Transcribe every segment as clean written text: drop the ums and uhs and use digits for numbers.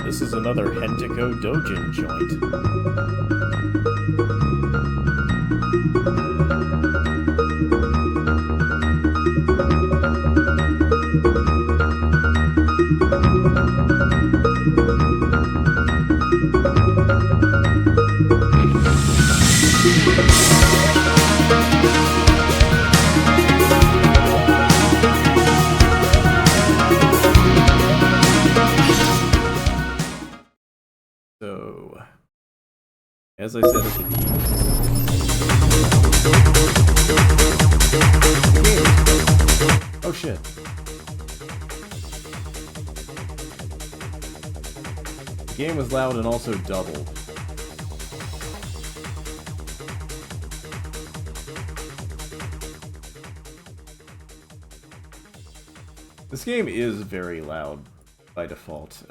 This is another Hentiko Dojin joint. So, as I said at the beginning, oh shit. The game was loud and also doubled. This game is very loud by default.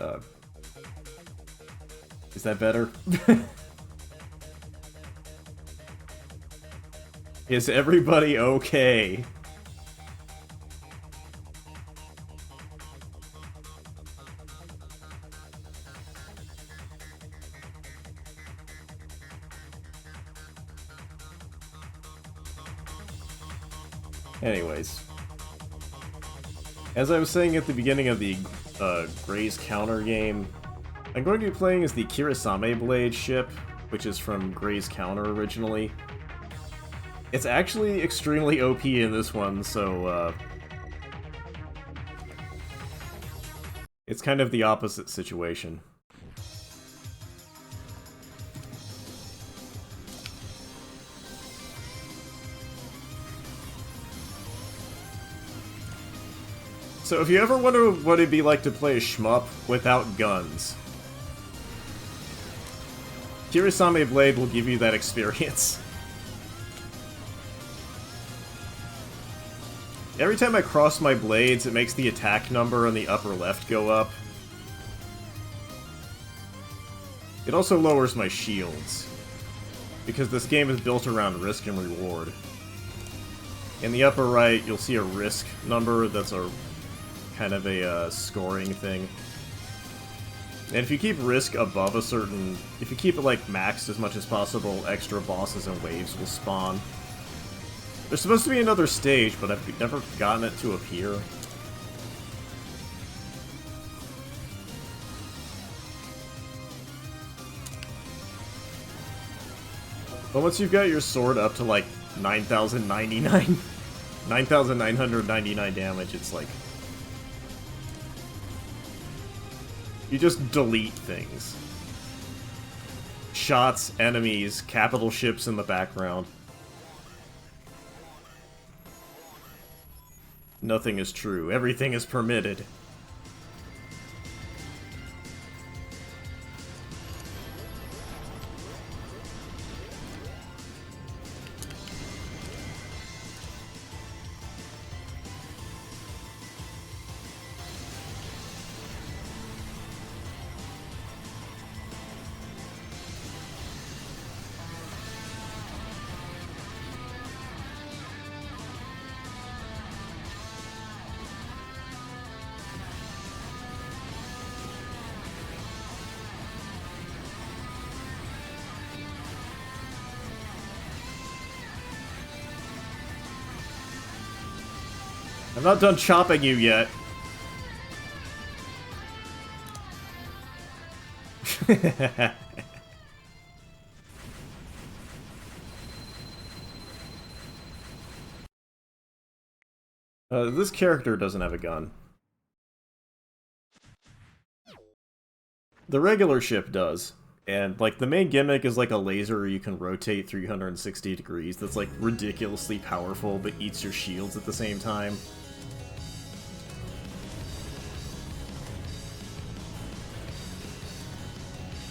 Is that better? Is everybody okay? Anyways. As I was saying at the beginning of the Gray's Counter game, I'm going to be playing as the Kirisame Blade ship, which is from Gray's Counter originally. It's actually extremely OP in this one, so it's kind of the opposite situation. So if you ever wonder what it'd be like to play a shmup without guns, Kirisame Blade will give you that experience. Every time I cross my blades, it makes the attack number on the upper left go up. It also lowers my shields, because this game is built around risk and reward. In the upper right, you'll see a risk number that's a kind of a scoring thing. And if you keep risk above a certain... if you keep it, like, maxed as much as possible, extra bosses and waves will spawn. There's supposed to be another stage, but I've never gotten it to appear. But once you've got your sword up to, like, 9,099... 9,999 damage, it's like... you just delete things. Shots, enemies, capital ships in the background. Nothing is true. Everything is permitted. I'm not done chopping you yet. This character doesn't have a gun. The regular ship does. And, like, the main gimmick is, like, a laser you can rotate 360 degrees that's, like, ridiculously powerful but eats your shields at the same time.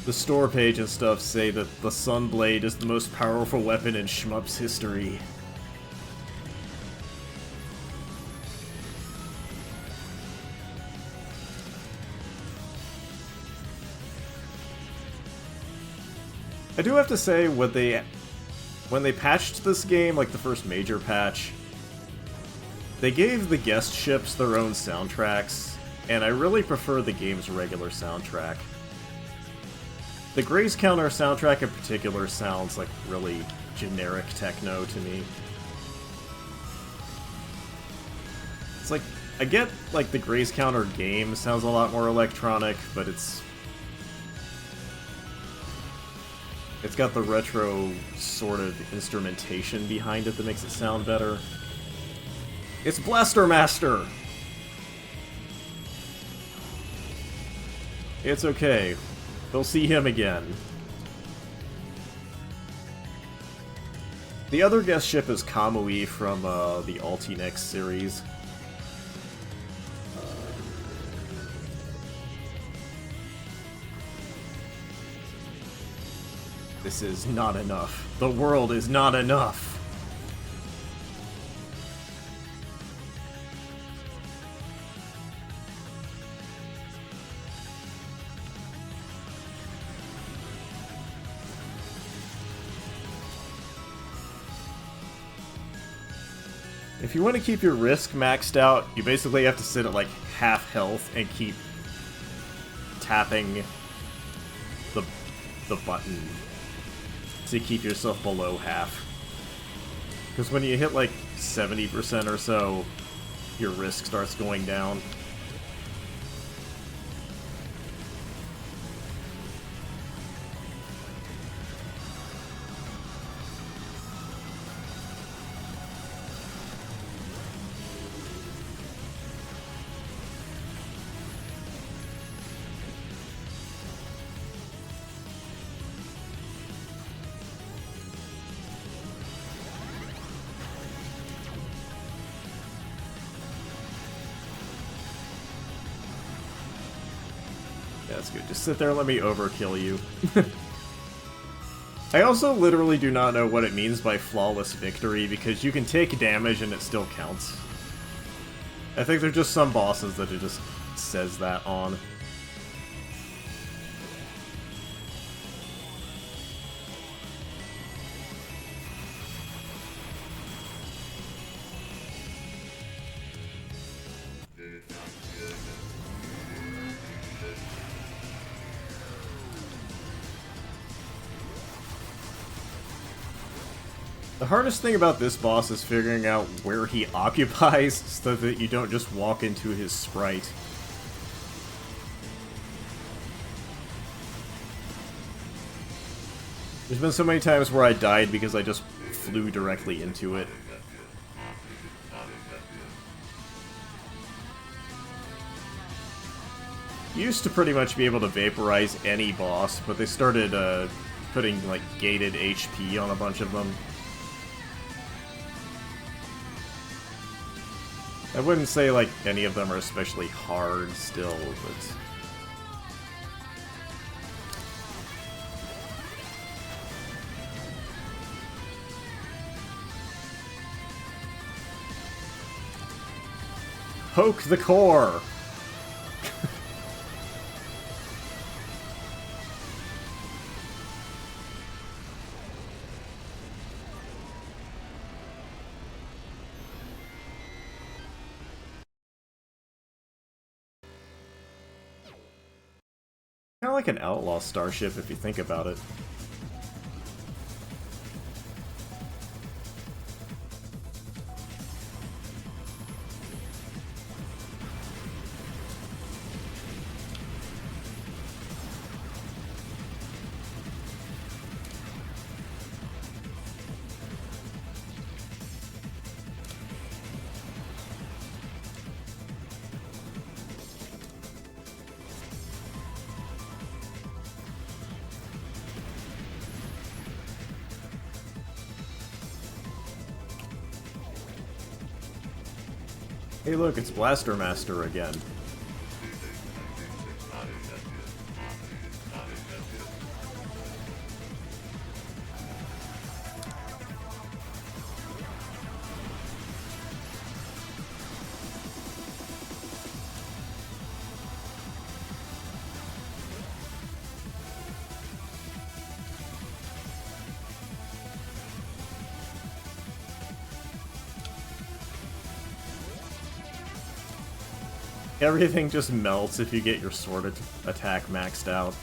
The store page and stuff say that the Sunblade is the most powerful weapon in shmup's history. I do have to say, when they patched this game, like the first major patch, they gave the guest ships their own soundtracks, and I really prefer the game's regular soundtrack. The Grace Counter soundtrack in particular sounds like really generic techno to me. It's like, I get, like, the Grace Counter game sounds a lot more electronic, but it's got the retro sort of instrumentation behind it that makes it sound better. It's Blaster Master! It's okay. They'll see him again. The other guest ship is Kamui from the Altinex series. This is not enough. The world is not enough. If you want to keep your risk maxed out, you basically have to sit at like half health and keep tapping the button to keep yourself below half. Because when you hit like 70% or so, your risk starts going down. That's good. Just sit there and let me overkill you. I also literally do not know what it means by flawless victory, because you can take damage and it still counts. I think there's just some bosses that it just says that on. The hardest thing about this boss is figuring out where he occupies so that you don't just walk into his sprite. There's been so many times where I died because I just flew directly into it. Used to pretty much be able to vaporize any boss, but they started putting like gated HP on a bunch of them. I wouldn't say, like, any of them are especially hard still, but... Poke the core! Kind of like an outlaw starship if you think about it. Hey look, it's Blaster Master again. Everything just melts if you get your sword attack maxed out.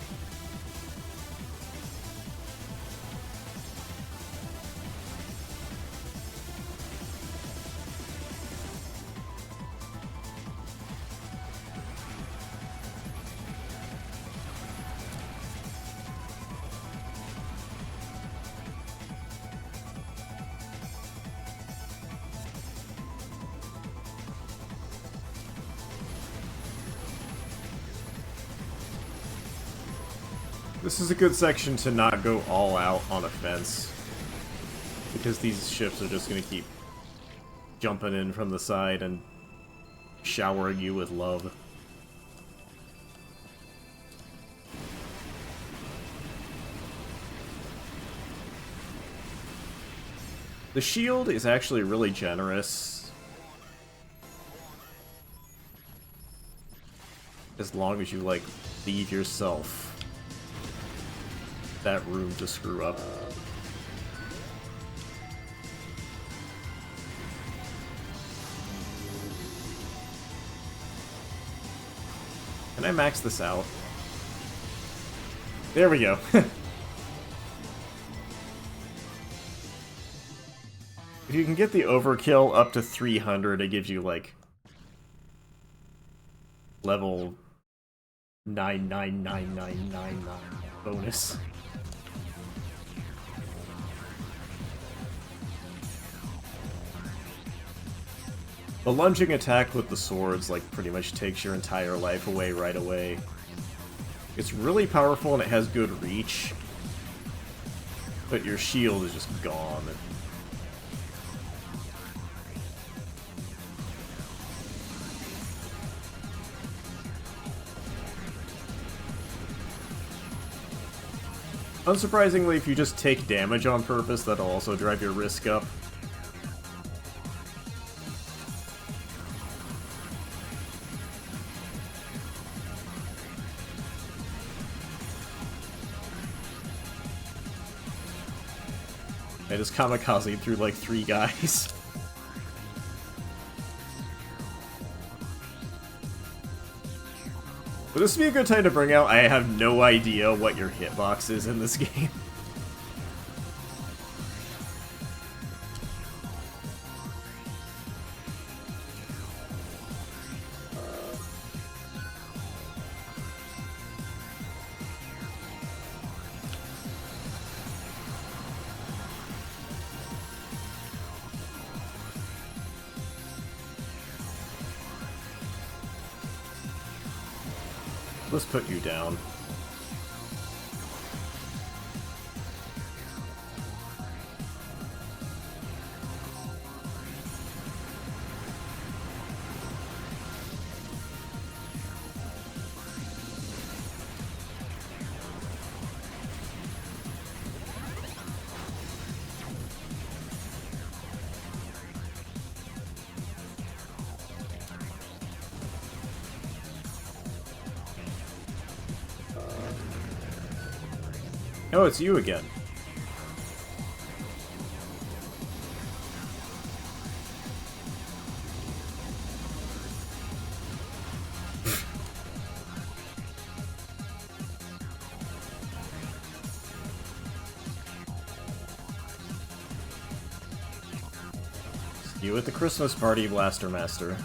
This is a good section to not go all out on a fence, because these ships are just going to keep jumping in from the side and showering you with love. The shield is actually really generous, as long as you, like, leave yourself that room to screw up. Can I max this out? There we go. If you can get the overkill up to 300, it gives you, like, level 99999 bonus. The lunging attack with the swords, like, pretty much takes your entire life away right away. It's really powerful and it has good reach, but your shield is just gone. Unsurprisingly, if you just take damage on purpose, that'll also drive your risk up. I just kamikaze through like 3 guys. But this would be a good time to bring out, I have no idea what your hitbox is in this game. Let's put you down. Oh, it's you again. You at the Christmas party, Blaster Master.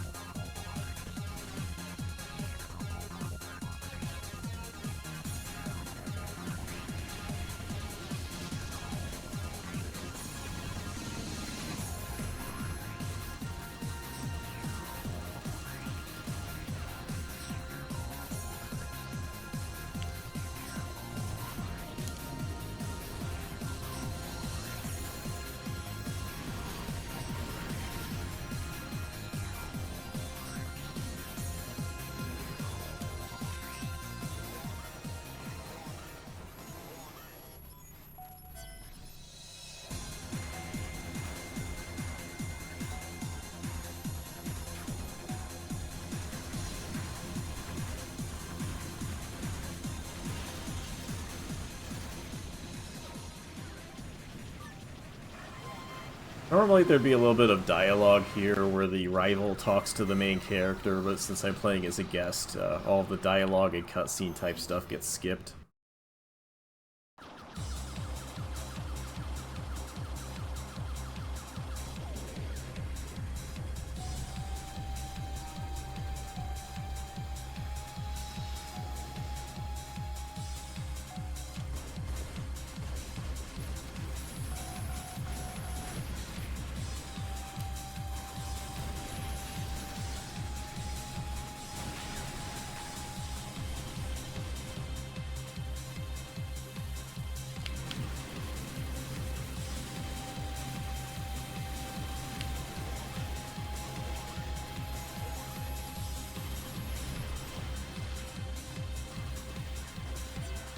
Normally there'd be a little bit of dialogue here where the rival talks to the main character, but since I'm playing as a guest, all of the dialogue and cutscene type stuff gets skipped.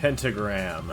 Pentagram.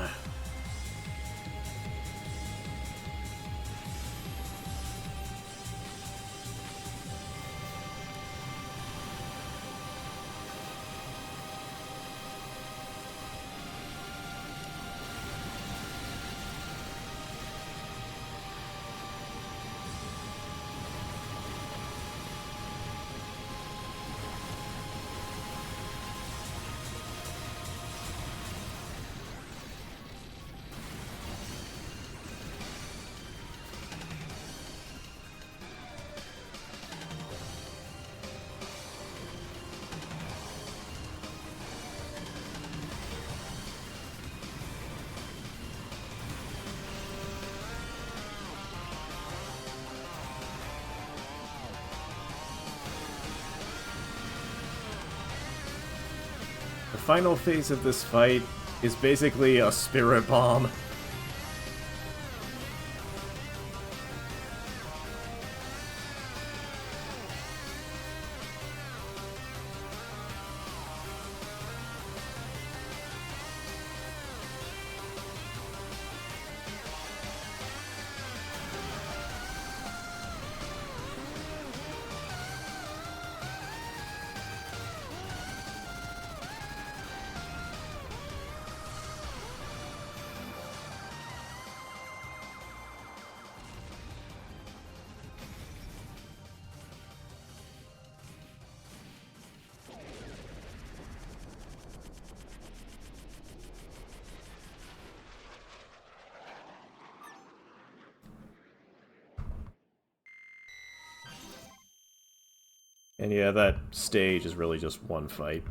The final phase of this fight is basically a spirit bomb. And yeah, that stage is really just one fight.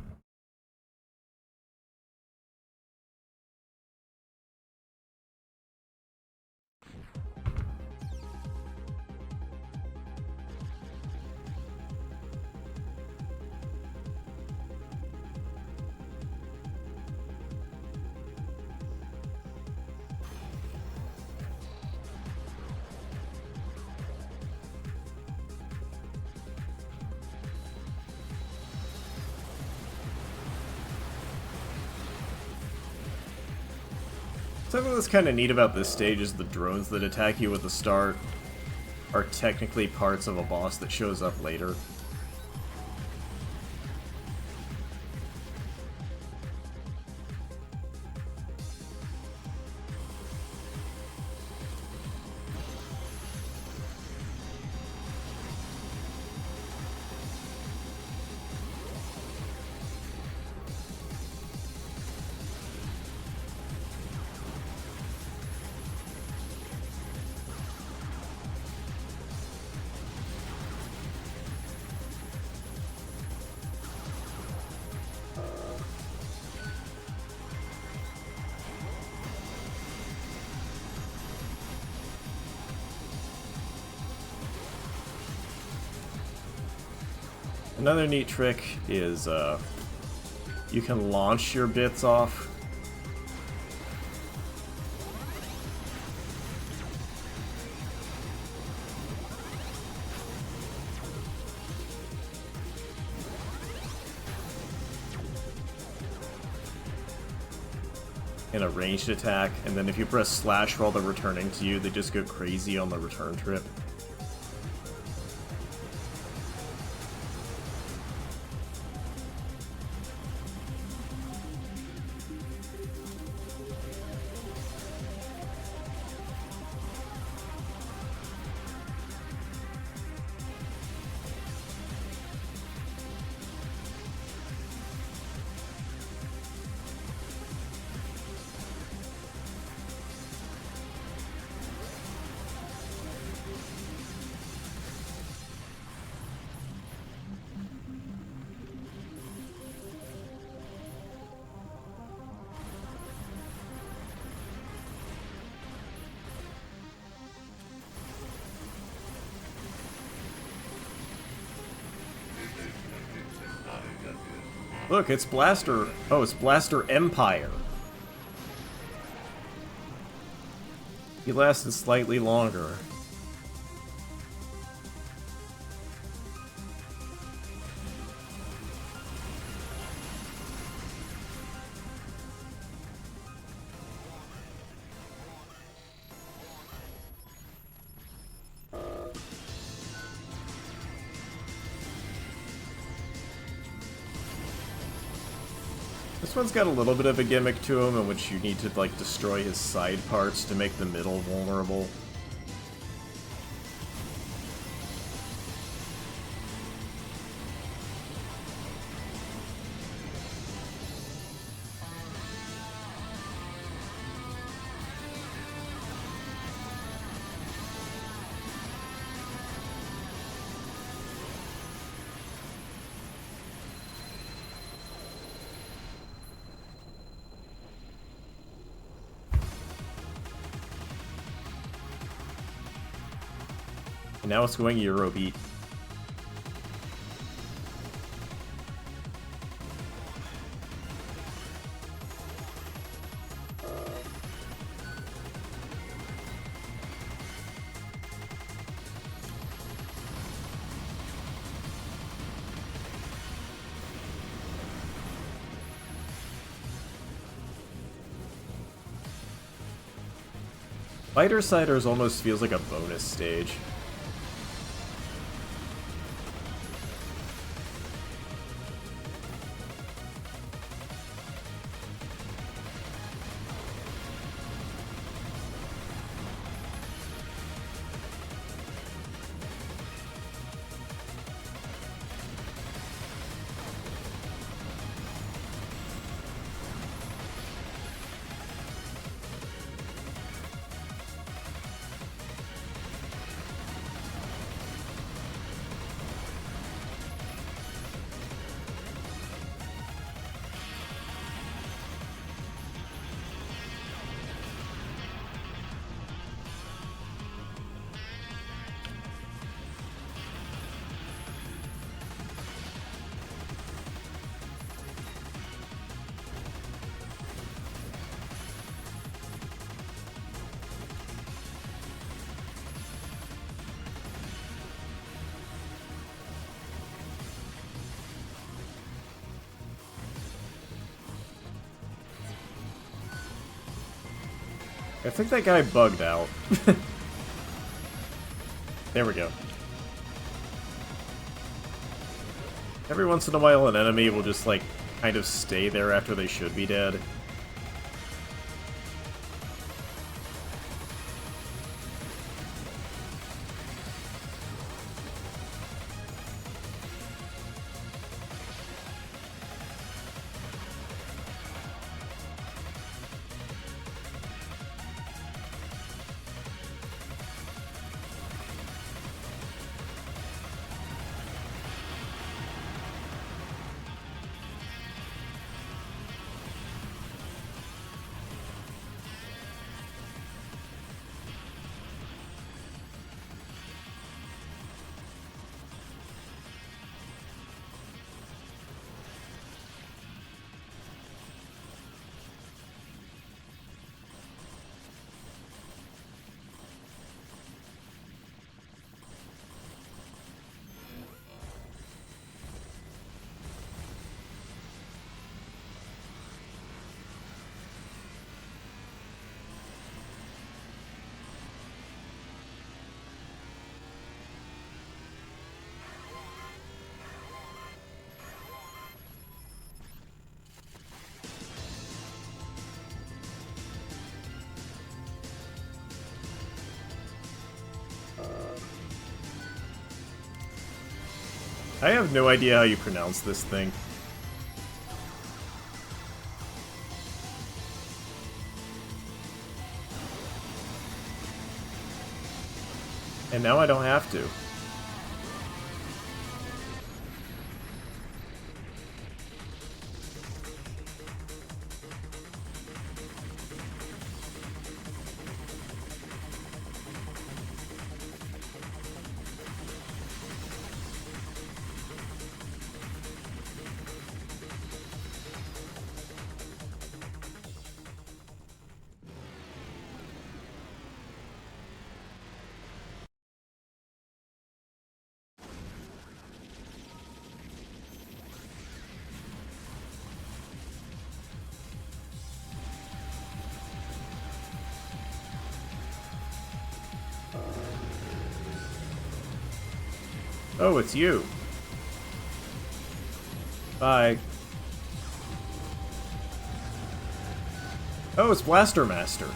Something that's kind of neat about this stage is the drones that attack you at the start are technically parts of a boss that shows up later. Another neat trick is you can launch your bits off. In a ranged attack, and then if you press slash while they're returning to you, they just go crazy on the return trip. Look, it's Blaster... Oh, it's Blaster Empire. He lasted slightly longer. This one's got a little bit of a gimmick to him in which you need to, like, destroy his side parts to make the middle vulnerable. And now it's going Eurobeat. Fighter Siders almost feels like a bonus stage. I think that guy bugged out. There we go. Every once in a while an enemy will just, like, kind of stay there after they should be dead. I have no idea how you pronounce this thing. And now I don't have to. Oh, it's you. Bye. Oh, it's Blaster Master.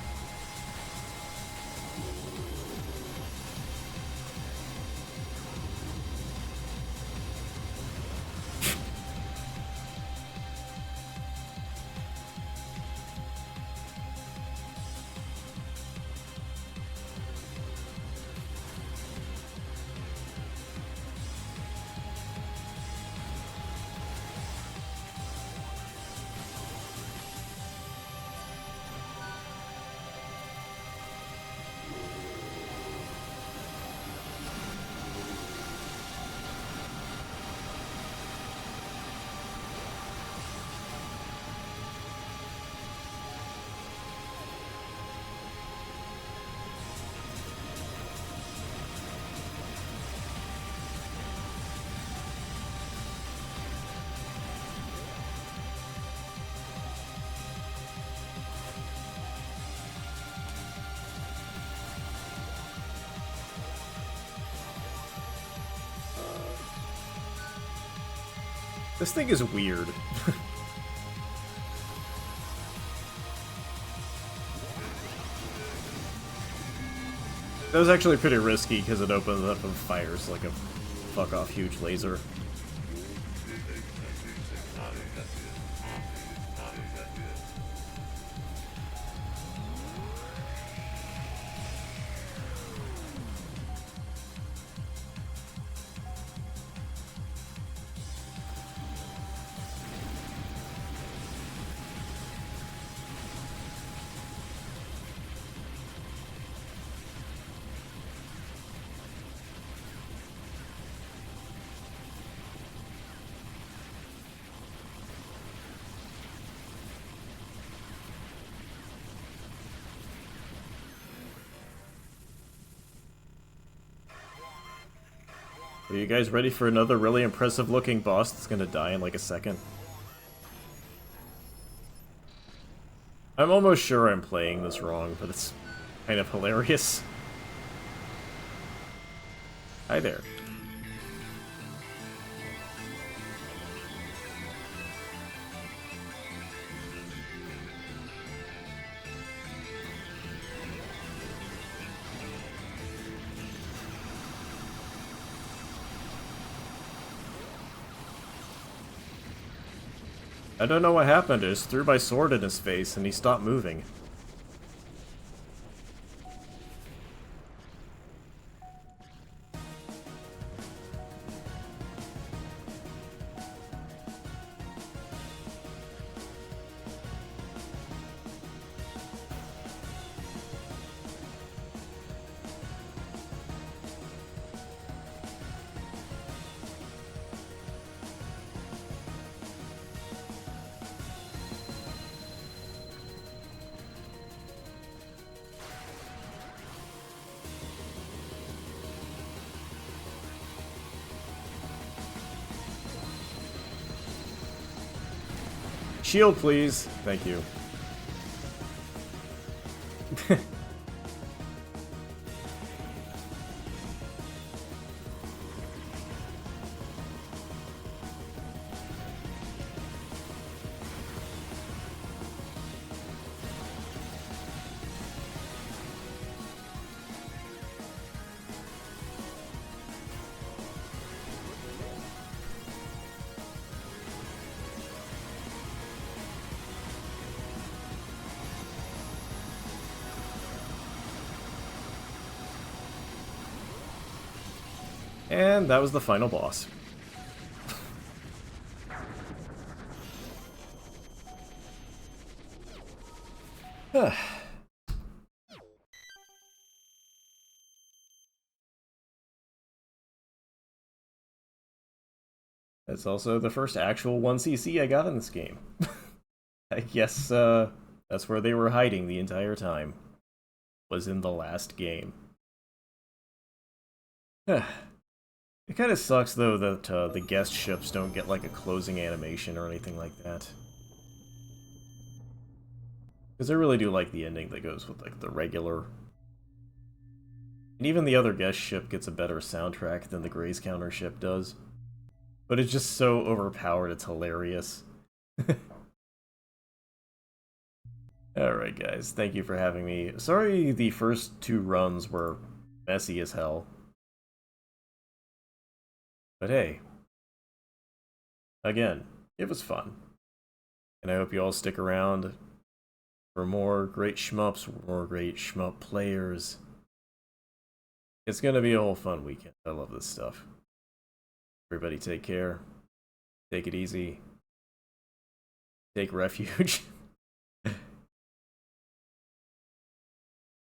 This thing is weird. That was actually pretty risky because it opens up and fires like a fuck-off huge laser. Are you guys ready for another really impressive looking boss that's gonna die in like a second? I'm almost sure I'm playing this wrong, but it's kind of hilarious. Hi there. I don't know what happened, I just threw my sword in his face and he stopped moving. Shield, please. Thank you. And that was the final boss. That's also the first actual 1cc I got in this game. I guess that's where they were hiding the entire time. Was in the last game. It kind of sucks, though, that the guest ships don't get, like, a closing animation or anything like that. Because I really do like the ending that goes with, like, the regular And even the other guest ship gets a better soundtrack than the Grey's Counter ship does. But it's just so overpowered, it's hilarious. Alright guys, thank you for having me. Sorry the first two runs were messy as hell. But hey, again, it was fun. And I hope you all stick around for more great shmups, more great shmup players. It's gonna be a whole fun weekend. I love this stuff. Everybody take care. Take it easy. Take refuge.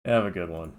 Have a good one.